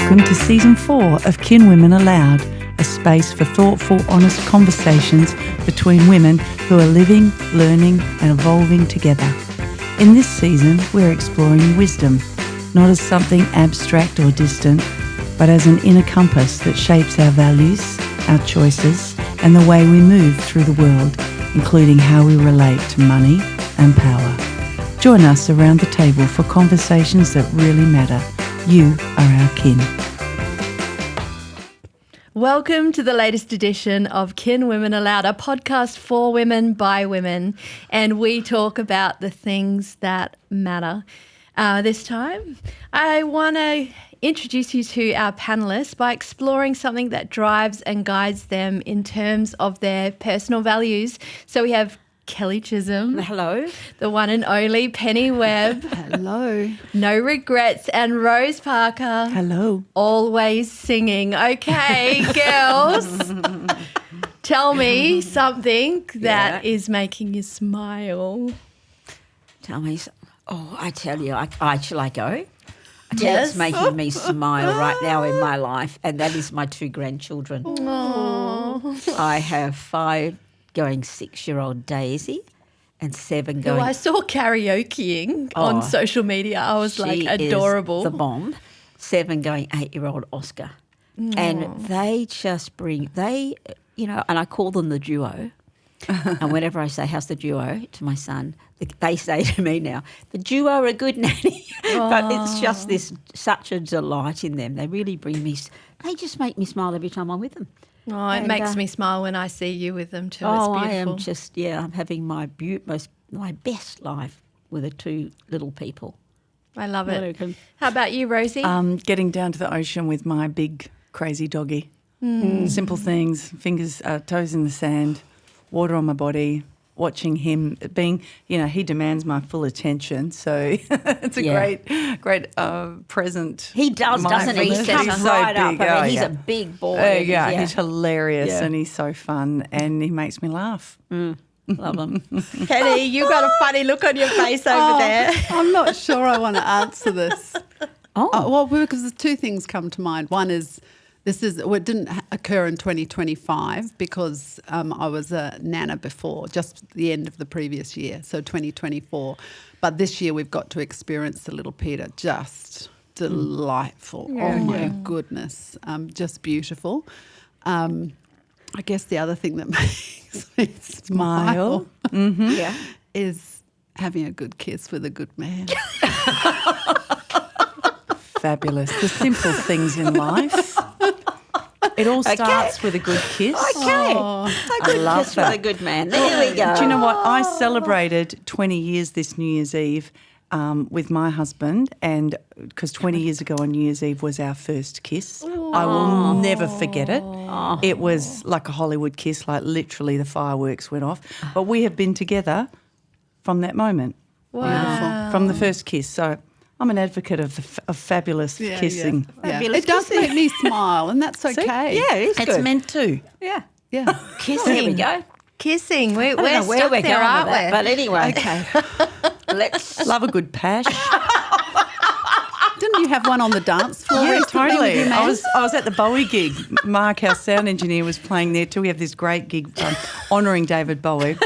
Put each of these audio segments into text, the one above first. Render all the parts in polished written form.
Welcome to Season 4 of Kinwomen ALOUD, a space for thoughtful, honest conversations between women who are living, learning and evolving together. In this season, we're exploring wisdom, not as something abstract or distant, but as an inner compass that shapes our values, our choices, and the way we move through the world, including how we relate to money and power. Join us around the table for conversations that really matter. You are our kin. Welcome to the latest edition of Kinwomen ALOUD, a podcast for women by women, and we talk about the things that matter. This time, I want to introduce you to our panellists by exploring something that drives and guides them in terms of their personal values. So we have Kelly Chisholm. Hello. The one and only Penny Webb. Hello. No Regrets. And Rose Parker. Hello. Always singing. Okay, girls. Tell me something that is making you smile. Tell me. I tell you, shall I go? I tell you, Yes. it's making me smile right now in my life, and that is my two grandchildren. Oh. I have 5 going 6-year-old Daisy and 7 Who going... I saw karaokeing on social media. I was like, She adorable. is the bomb. 7 going 8-year-old Oscar. And they just bring... and I call them the duo. And whenever I say, how's the duo, to my son, they say to me now, the duo are a good nanny. But it's just such a delight in them. They really they just make me smile every time I'm with them. Oh, it makes me smile when I see you with them too. It's beautiful. I'm having my best life with the 2 little people. I love it. How about you, Rosie? Getting down to the ocean with my big crazy doggy. Simple things, fingers, toes in the sand, water on my body, watching him being, he demands my full attention. So it's a great present. He does, doesn't he? He comes right up. I mean, he's a big boy. He's hilarious and he's so fun and he makes me laugh. Love him. Penny, you've got a funny look on your face over there. I'm not sure I want to answer this. Oh. Because the 2 things come to mind. One is it didn't occur in 2025 because I was a nana before, just the end of the previous year, so 2024. But this year we've got to experience the little Peter, just delightful. Oh my goodness, just beautiful. I guess the other thing that makes me smile is having a good kiss with a good man. Fabulous. The simple things in life. It all starts with a good kiss. Okay. A good kiss with a good man. There we go. Do you know what? I celebrated 20 years this New Year's Eve with my husband, and because 20 years ago on New Year's Eve was our first kiss. I will never forget it. It was like a Hollywood kiss, like literally the fireworks went off. But we have been together from that moment. Wow. From the first kiss. So I'm an advocate of fabulous kissing. Yeah. It does make me smile, and that's okay. Yeah, it's good. It's meant to. Yeah. Yeah. Kissing. There we go. Kissing. We're I don't know where stuck we're there, going aren't with that, we? but anyway. Okay. Let's... Love a good pash. Didn't you have one on the dance floor? Yeah, recently with totally. your man? I was at the Bowie gig. Mark, our sound engineer, was playing there too. We have this great gig honouring David Bowie.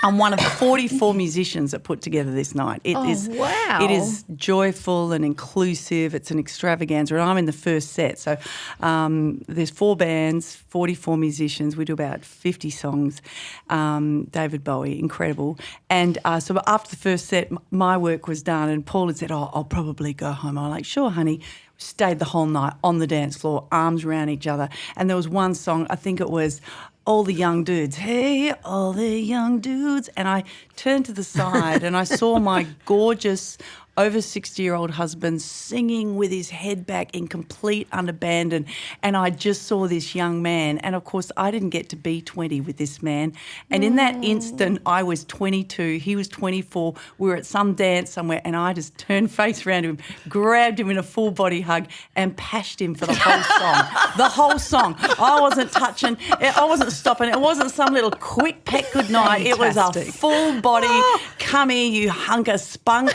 I'm one of 44 musicians that put together this night. Wow. It is joyful and inclusive. It's an extravaganza, and I'm in the first set. So there's 4 bands, 44 musicians. We do about 50 songs. David Bowie, incredible. And so after the first set, my work was done, and Paul had said, I'll probably go home. I'm like, sure, honey. Stayed the whole night on the dance floor, arms around each other. And there was one song, I think it was All the Young Dudes. Hey, all the young dudes. And I turned to the side and I saw my gorgeous over 60-year-old husband singing with his head back in complete unabandon. And I just saw this young man. And, of course, I didn't get to be 20 with this man. And in that instant, I was 22. He was 24. We were at some dance somewhere and I just turned face around to him, grabbed him in a full body hug and pashed him for the whole song. The whole song. I wasn't touching. I wasn't stopping. It wasn't some little quick peck good night. It was a full body, come here, you hunk of spunk.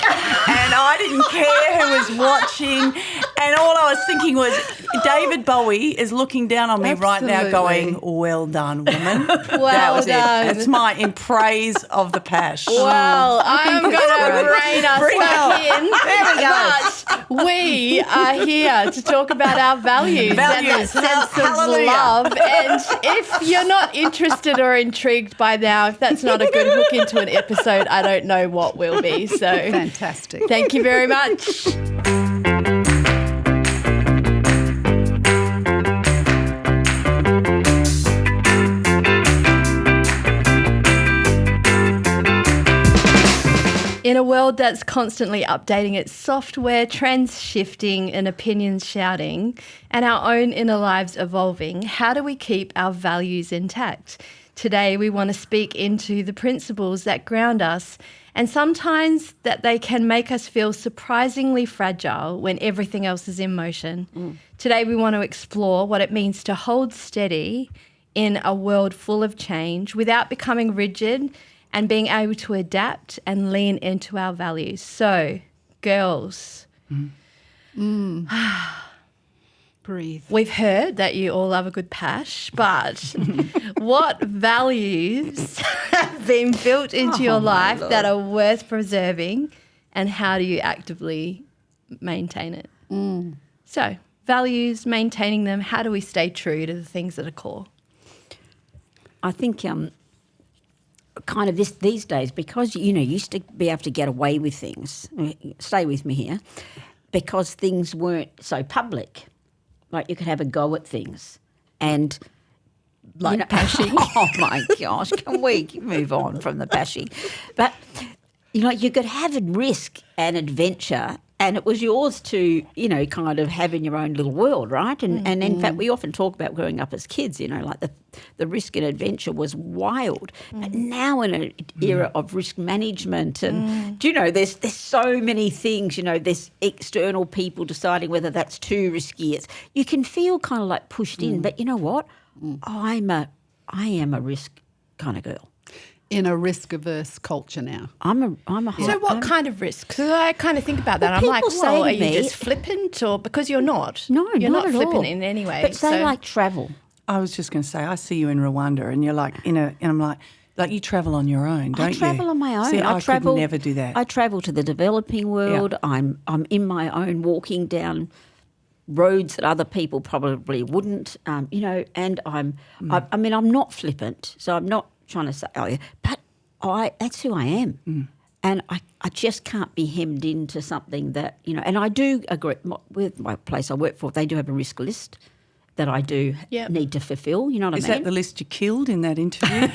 And I didn't care who was watching. And all I was thinking was, David Bowie is looking down on me right now going, well done, woman. That was done. it. It's my in praise of the Pash. Well, I'm going to rein us back in. There we go. But we are here to talk about our values and that sense of love. And if you're not interested or intrigued by now, if that's not a good hook into an episode, I don't know what will be. So Fantastic. thank you very much. In a world that's constantly updating its software, trends shifting and opinions shouting, and our own inner lives evolving, how do we keep our values intact? Today, we want to speak into the principles that ground us and sometimes that they can make us feel surprisingly fragile when everything else is in motion. Today, we want to explore what it means to hold steady in a world full of change without becoming rigid and being able to adapt and lean into our values. So, girls, Breathe. we've heard that you all love a good pash, but what values have been built into your life that are worth preserving, and how do you actively maintain it? So, values, maintaining them, how do we stay true to the things that are core? I think kind of these days, because, you used to be able to get away with things, stay with me here, because things weren't so public. Like you could have a go at things and... Like pashing. Oh, my gosh, can we move on from the pashing? But, you could have a risk and adventure, and it was yours to, kind of have in your own little world, right? And in fact, we often talk about growing up as kids, like the risk and adventure was wild. But now in an era of risk management and, there's so many things, there's external people deciding whether that's too risky. You can feel kind of like pushed in, but you know what? I am a risk kind of girl. In a risk-averse culture now. So what kind of risk? Because I kind of think about that. I'm like, people say well, to are you me- just flippant, or because you're not? No, you're not at flippant all. in any way. But say like travel. I was just going to say, I see you in Rwanda and you're like, and I'm like you travel on your own, don't you? I travel on my own. See, I travel, could never do that. I travel to the developing world. Yeah. I'm in my own, walking down roads that other people probably wouldn't, and I'm not flippant, so I'm not trying to say, oh yeah, but that's who I am. And I just can't be hemmed into something that, and I do agree with my place I work for, they do have a risk list that I do need to fulfil, you know what I mean? Is that the list you killed in that interview?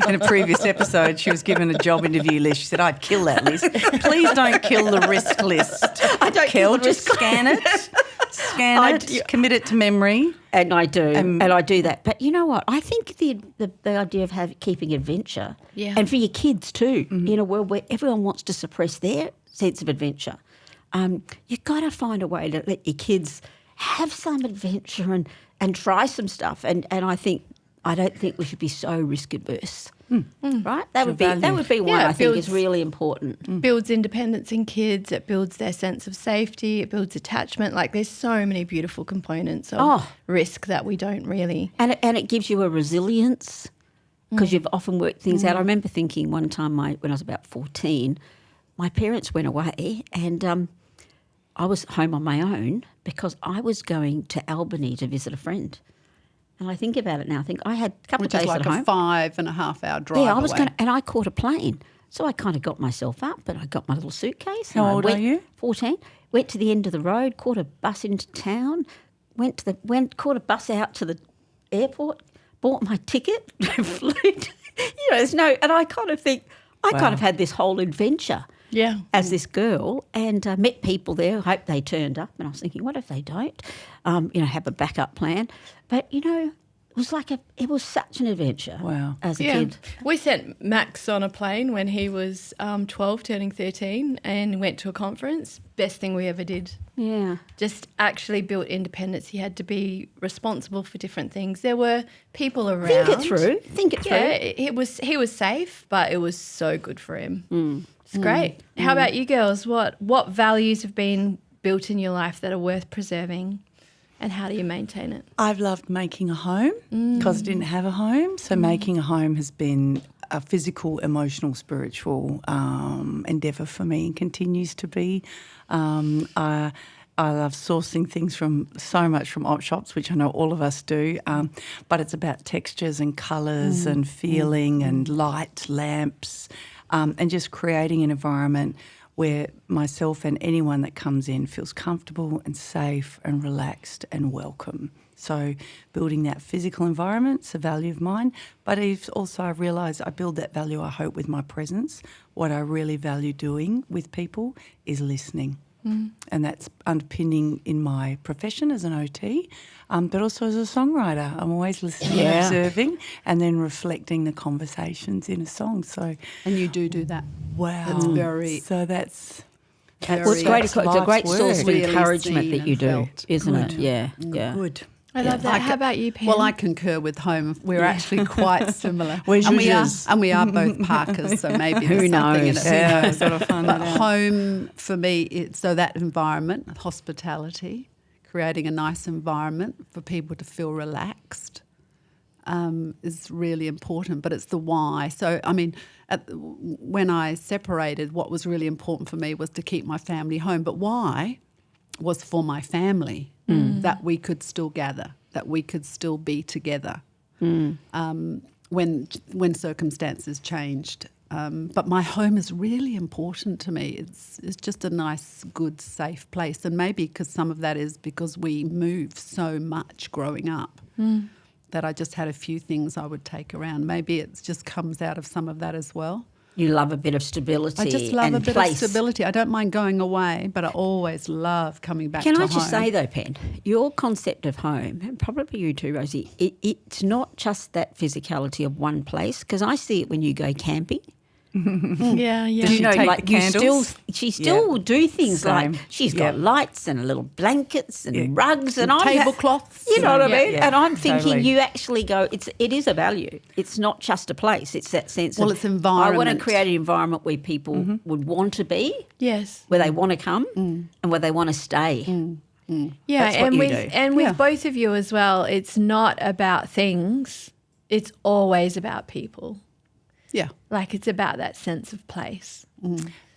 In a previous episode, she was given a job interview list. She said, I'd kill that list. Please don't kill the risk list. I don't kill the just risk scan it, commit it to memory. And I do, and I do that. But you know what? I think the idea of keeping adventure, and for your kids too, in a world where everyone wants to suppress their sense of adventure, you've got to find a way to let your kids have some adventure and try some stuff. And I don't think we should be so risk adverse. Right? That would be one I think is really important. Builds independence in kids. It builds their sense of safety. It builds attachment. Like there's so many beautiful components of risk that we don't really. And it gives you a resilience because you've often worked things out. I remember thinking one time when I was about 14, my parents went away and I was home on my own because I was going to Albany to visit a friend. And I think about it now. I think I had a couple of days Which is like at home. a 5.5 hour drive Yeah, I was away. and I caught a plane. So I kind of got myself up and I got my little suitcase. How and old are you? 14. Went to the end of the road, caught a bus into town, caught a bus out to the airport, bought my ticket, flew. And I kind of think, I kind of had this whole adventure. Yeah. As this girl, and met people there. Hope they turned up, and I was thinking, what if they don't? Have a backup plan. But it was such an adventure. Wow. As a kid. We sent Max on a plane when he was 12, turning 13, and went to a conference. Best thing we ever did. Yeah. Just actually built independence. He had to be responsible for different things. There were people around. Think it through. Yeah, he was safe, but it was so good for him. It's great. How about you girls? What values have been built in your life that are worth preserving, and how do you maintain it? I've loved making a home because I didn't have a home. So making a home has been a physical, emotional, spiritual endeavour for me and continues to be. I love sourcing things from op shops, which I know all of us do, but it's about textures and colours and feeling and light, lamps, and just creating an environment where myself and anyone that comes in feels comfortable and safe and relaxed and welcome. So building that physical environment is a value of mine, but also I realise I build that value, I hope, with my presence. What I really value doing with people is listening. And that's underpinning in my profession as an OT, but also as a songwriter. I'm always listening and observing and then reflecting the conversations in a song. So, And you do that. wow. That's very... So that's Well, it's great. It's a great source of Really encouragement seen that you and do, felt. isn't it? Yeah, yeah. good. I love that. How about you, Pam? Well, I concur with home. We're actually quite similar. Where's and yours? we are both Parkers, so maybe Who there's something in knows? it. Yeah, sort of find But that out. home for me, so that environment, hospitality, creating a nice environment for people to feel relaxed is really important, but it's the why. So, I mean, when I separated, what was really important for me was to keep my family home, but why was for my family, that we could still gather, that we could still be together when circumstances changed. But my home is really important to me. It's just a nice, good, safe place. And maybe because some of that is because we moved so much growing up that I just had a few things I would take around. Maybe it just comes out of some of that as well. You love a bit of stability. I just love and a bit place. of stability. I don't mind going away, but I always love coming back to Can home. I just say though, Pen, your concept of home, and probably you too, Rosie, it's not just that physicality of one place, because I see it when you go camping. yeah. Does she You know, take like the you candles? she still will do things Same. like she's got Yep. lights and little blankets and rugs and tablecloths. You know what I Yeah. mean? Yeah, And I'm thinking totally. you actually go, it is a value. It's not just a place. It's that sense Well, of it's I want to environment. create an environment where people would want to be, Yes. where they want to come and where they want to stay. Yeah, That's what and you with do. and with Yeah. both of you as well, it's not about things. It's always about people. Yeah. Like it's about that sense of place.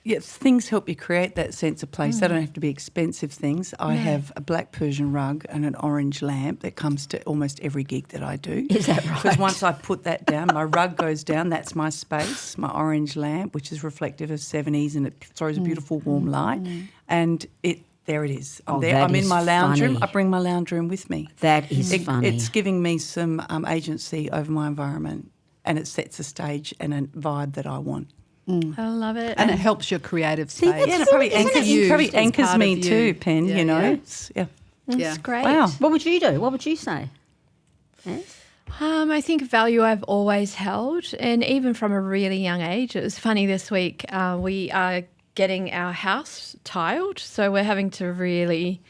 Yes, things help you create that sense of place. They don't have to be expensive things. I have a black Persian rug and an orange lamp that comes to almost every gig that I do. Is that right? Because once I put that down, my rug goes down, that's my space, my orange lamp, which is reflective of 70s and it throws a beautiful warm light. And there it is. I'm Oh, there. that I'm in is my lounge room. funny. I bring my lounge room with me. That is funny. It's giving me some agency over my environment and it sets a stage and a vibe that I want. I love it. And it helps your creative space. that's Yeah, and it probably Isn't it anchors, used probably as anchors part me of you? too, Pen, Yeah, you know. yeah. Yeah. That's Yeah. great. Wow. What would you do? What would you say? Yes? I think a value I've always held, and even from a really young age. It was funny this week. We are getting our house tiled, so we're having to really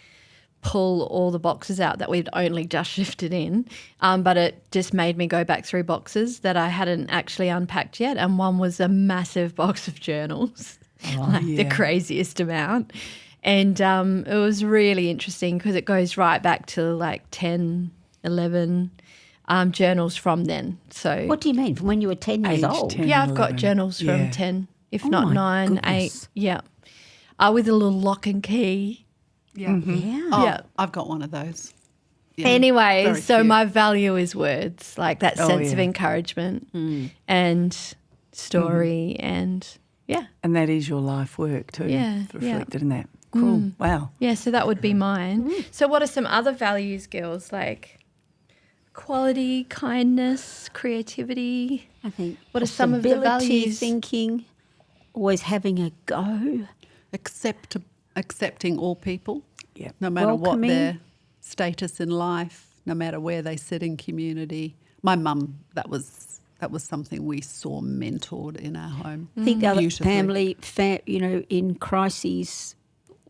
pull all the boxes out that we'd only just shifted in. But it just made me go back through boxes that I hadn't actually unpacked yet, and one was a massive box of journals, like the craziest amount. And it was really interesting because it goes right back to like 10, 11 journals from then. So What do you mean? From when you were 10 years Age old? 10. yeah, I've got 11. journals from Yeah. 10, if Oh not my 9, goodness. 8. Yeah. With a little lock and key. Yeah. Yeah. Oh, Yeah. I've got one of those. Yeah. Anyway, Very so cute. my value is words, like that Oh, sense of yeah. encouragement and story and yeah. And that is your life work too, Yeah, reflected in that. Cool. Wow. Yeah, so that would be mine. So what are some other values, girls, like quality, kindness, creativity? I think What are some of the possibility values? thinking, always having a go. Accepting all people, Yeah. no matter what Welcoming. their status in life, no matter where they sit in community. My mum, that was something we saw mentored in our home. I think the other Beautifully. family, in crises,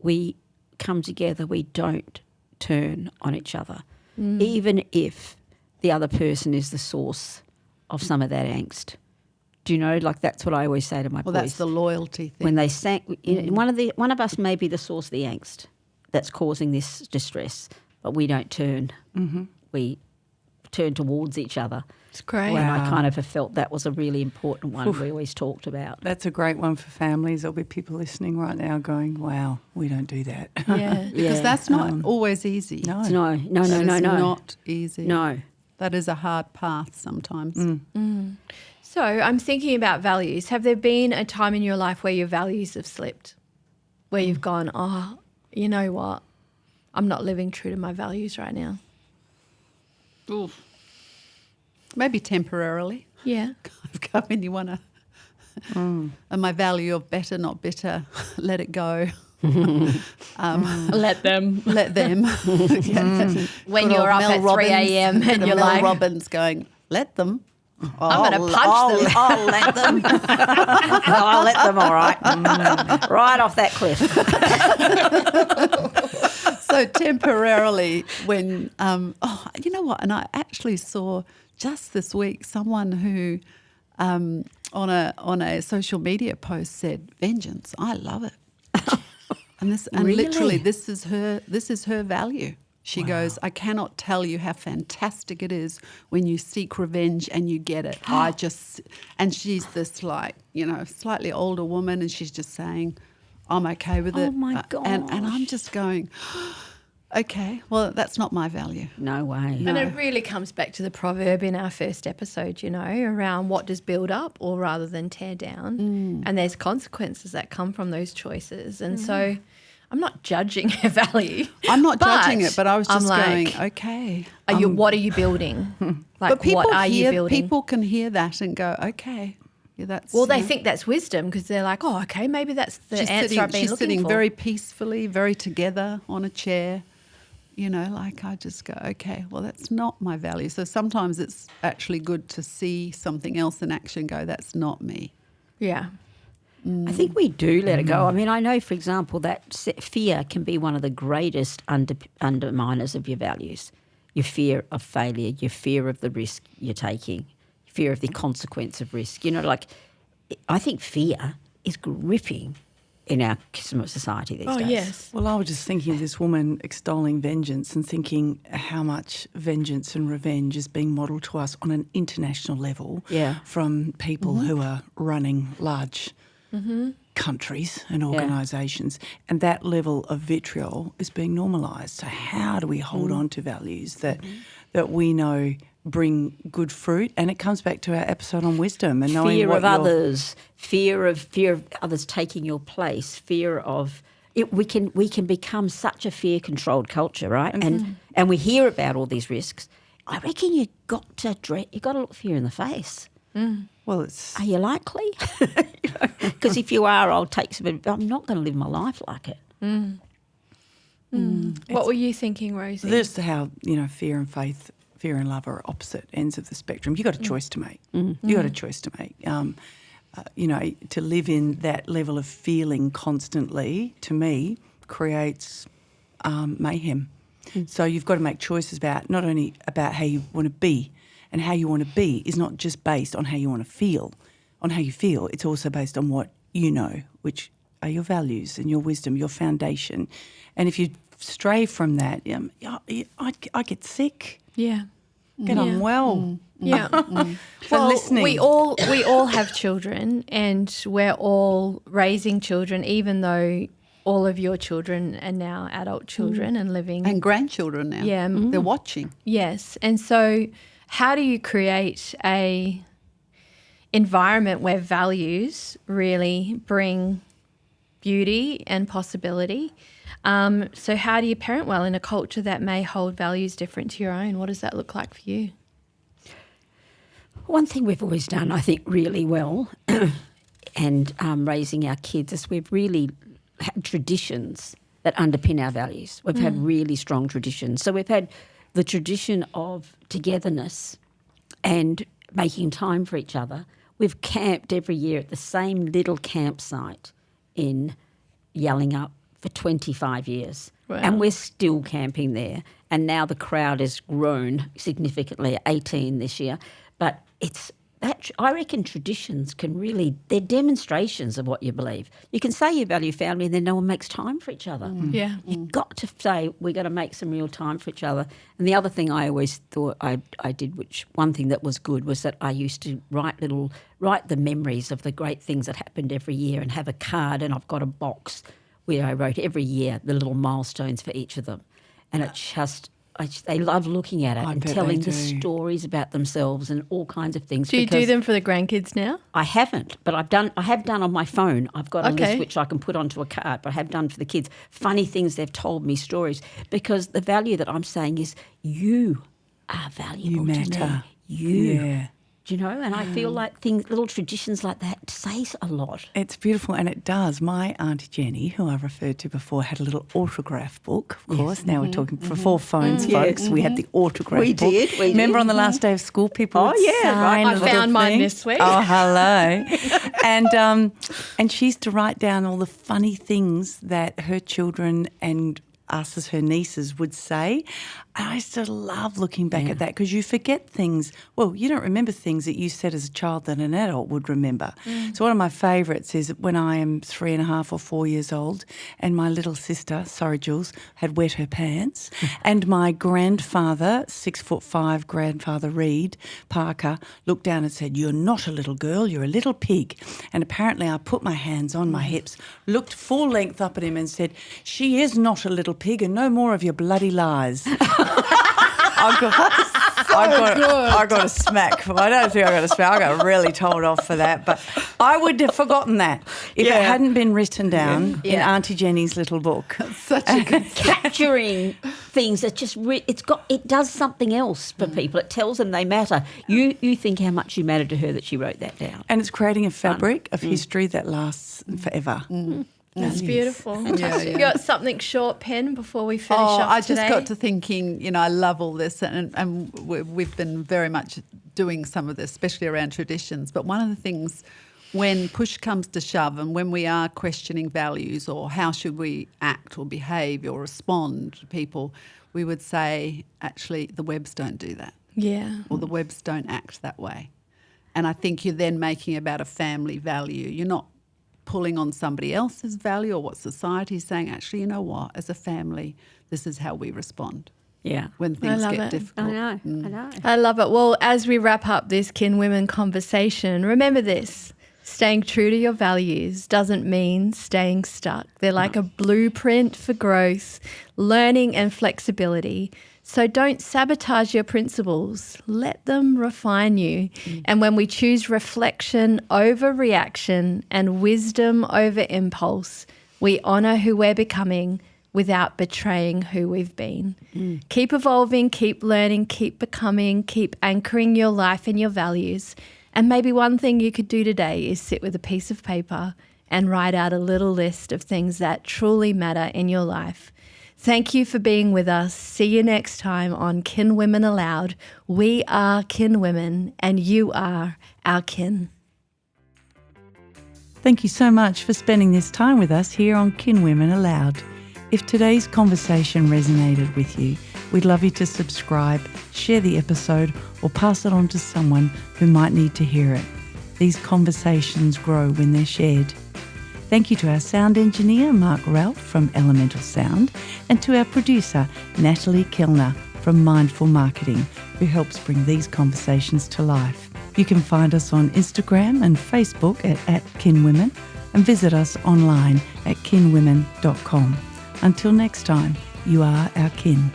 we come together, we don't turn on each other, even if the other person is the source of some of that angst. Do you know, like that's what I always say to my Well, boys. that's the loyalty thing. When they sang, one of us may be the source of the angst, that's causing this distress, but we don't turn. Mm-hmm. We turn towards each other. It's great. And I kind of have felt that was a really important one we always talked about. That's a great one for families. There'll be people listening right now going, wow, we don't do that. Yeah. Because that's not always easy. No. No. That is not easy. No. That is a hard path sometimes. So I'm thinking about values. Have there been a time in your life where your values have slipped? Where you've gone, oh, you know what? I'm not living true to my values right now. Oof. Maybe temporarily. Yeah. Come in, you want to. And my value of better, not bitter, let it go. Let them. Let them. When Good you're old up Mel at Robbins, 3 a.m. and you're Mel like, Robbins going, let them. I'm going to punch them. I'll let them. I'll let them, all right. Right off that cliff. So temporarily when, you know what, and I actually saw just this week someone who on a social media post said, vengeance, I love it. And Really? literally this is her value. She goes, I cannot tell you how fantastic it is when you seek revenge and you get it. And she's this slightly older woman, and she's just saying, I'm okay with it. Oh my gosh. And I'm just going, okay, well, that's not my value. No way. And it really comes back to the proverb in our first episode, around what does build up or rather than tear down. And there's consequences that come from those choices. And so I'm not judging her value. I'm not judging it, but I was just I'm going, okay. What are you building? But people what are you building? People can hear that and go, okay. Yeah, that's, Well, they think that's wisdom because they're like, oh, okay, maybe that's the answer I've been looking for. She's sitting very peacefully, very together on a chair. I just go, okay, well, that's not my value. So sometimes it's actually good to see something else in action, go, that's not me. Yeah. I think we do let it go. I mean, I know, for example, that fear can be one of the greatest underminers of your values. Your fear of failure, your fear of the risk you're taking, fear of the consequence of risk. I think fear is gripping in our society these days. Yes. Well, I was just thinking of this woman extolling vengeance and thinking how much vengeance and revenge is being modelled to us on an international level from people who are running large countries and organisations. And that level of vitriol is being normalised. So how do we hold on to values that we know bring good fruit? And it comes back to our episode on wisdom and knowing fear of others, fear of others taking your place, fear of it. We can become such a fear-controlled culture, right? And we hear about all these risks. I reckon you got to look fear in the face. Well, are you likely? Because if you are, I'll take some. I'm not going to live my life like it. What were you thinking, Rosie? This is how fear and faith, fear and love are opposite ends of the spectrum. You've got a choice to make. You got a choice to make. To live in that level of feeling constantly, to me, creates mayhem. So you've got to make choices about not only about how you want to be, and how you want to be is not just based on how you want to feel. On how you feel, it's also based on what you know, which are your values and your wisdom, your foundation. And if you stray from that, I get sick. Yeah. Get unwell. Yeah. Well, listening. we all have children, and we're all raising children, even though all of your children are now adult children and living. And grandchildren now. Yeah. They're watching. Yes. And so how do you create a environment where values really bring beauty and possibility? So how do you parent well in a culture that may hold values different to your own? What does that look like for you? One thing we've always done, I think, really well and raising our kids is we've really had traditions that underpin our values. We've had really strong traditions. So we've had the tradition of togetherness and making time for each other. We've camped every year at the same little campsite in Yallingup for 25 years. Wow. And we're still camping there. And now the crowd has grown significantly, 18 this year. But it's I reckon traditions can really, they're demonstrations of what you believe. You can say you value family and then no one makes time for each other. Yeah. You've got to say we're going to make some real time for each other. And the other thing I always thought I did, which one thing that was good, was that I used to write the memories of the great things that happened every year and have a card, and I've got a box where I wrote every year the little milestones for each of them. And it just... they love looking at it and telling the stories about themselves and all kinds of things. Do you do them for the grandkids now? I haven't, but I have done on my phone. I've got a list which I can put onto a card, but I have done for the kids funny things they've told me, stories, because the value that I'm saying is you are valuable You to me. matter. You. Yeah. Do you know? And I feel like little traditions like that says a lot. It's beautiful, and it does. My Auntie Jenny, who I referred to before, had a little autograph book, of course. Now we're talking before phones, folks. We had the autograph We book. did. Remember on the last day of school, people would sign I a little found mine thing? this week. Oh, hello. And she used to write down all the funny things that her children and us as her nieces would say. And I used to love looking back at that, because you forget things. Well, you don't remember things that you said as a child that an adult would remember. So one of my favourites is when I am 3.5 or 4 years old and my little sister, sorry Jules, had wet her pants, and my grandfather, 6'5", grandfather Reed Parker, looked down and said, "You're not a little girl, you're a little pig." And apparently I put my hands on my hips, looked full length up at him and said, "She is not a little pig, and no more of your bloody lies." I got a smack. I don't think I got a smack. I got really told off for that. But I would have forgotten that if it hadn't been written down in Auntie Jenny's little book. Such a good Capturing things that just it does something else for people. It tells them they matter. You think how much you matter to her that she wrote that down. And it's creating a fabric of history that lasts forever. That's beautiful. Yeah. You got something short, Pen, before we finish off I today? just got to thinking, I love all this, and we've been very much doing some of this, especially around traditions. But one of the things, when push comes to shove and when we are questioning values or how should we act or behave or respond to people, we would say, actually, the Webbs don't do that. Yeah. Or the Webbs don't act that way. And I think you're then making about a family value. You're not pulling on somebody else's value or what society is saying. Actually, you know what? As a family, this is how we respond. Yeah. When things love get it. difficult. I know. I love it. Well, as we wrap up this Kinwomen conversation, remember this. Staying true to your values doesn't mean staying stuck. They're like a blueprint for growth, learning and flexibility. So don't sabotage your principles. Let them refine you. And when we choose reflection over reaction and wisdom over impulse, we honour who we're becoming without betraying who we've been. Keep evolving, keep learning, keep becoming, keep anchoring your life and your values. And maybe one thing you could do today is sit with a piece of paper and write out a little list of things that truly matter in your life. Thank you for being with us. See you next time on Kinwomen ALOUD. We are Kinwomen and you are our kin. Thank you so much for spending this time with us here on Kinwomen ALOUD. If today's conversation resonated with you, we'd love you to subscribe, share the episode, or pass it on to someone who might need to hear it. These conversations grow when they're shared. Thank you to our sound engineer, Mark Ralph from Elemental Sound, and to our producer, Natalie Kellner from Mindful Marketing, who helps bring these conversations to life. You can find us on Instagram and Facebook at Kinwomen, and visit us online at kinwomen.com. Until next time, you are our kin.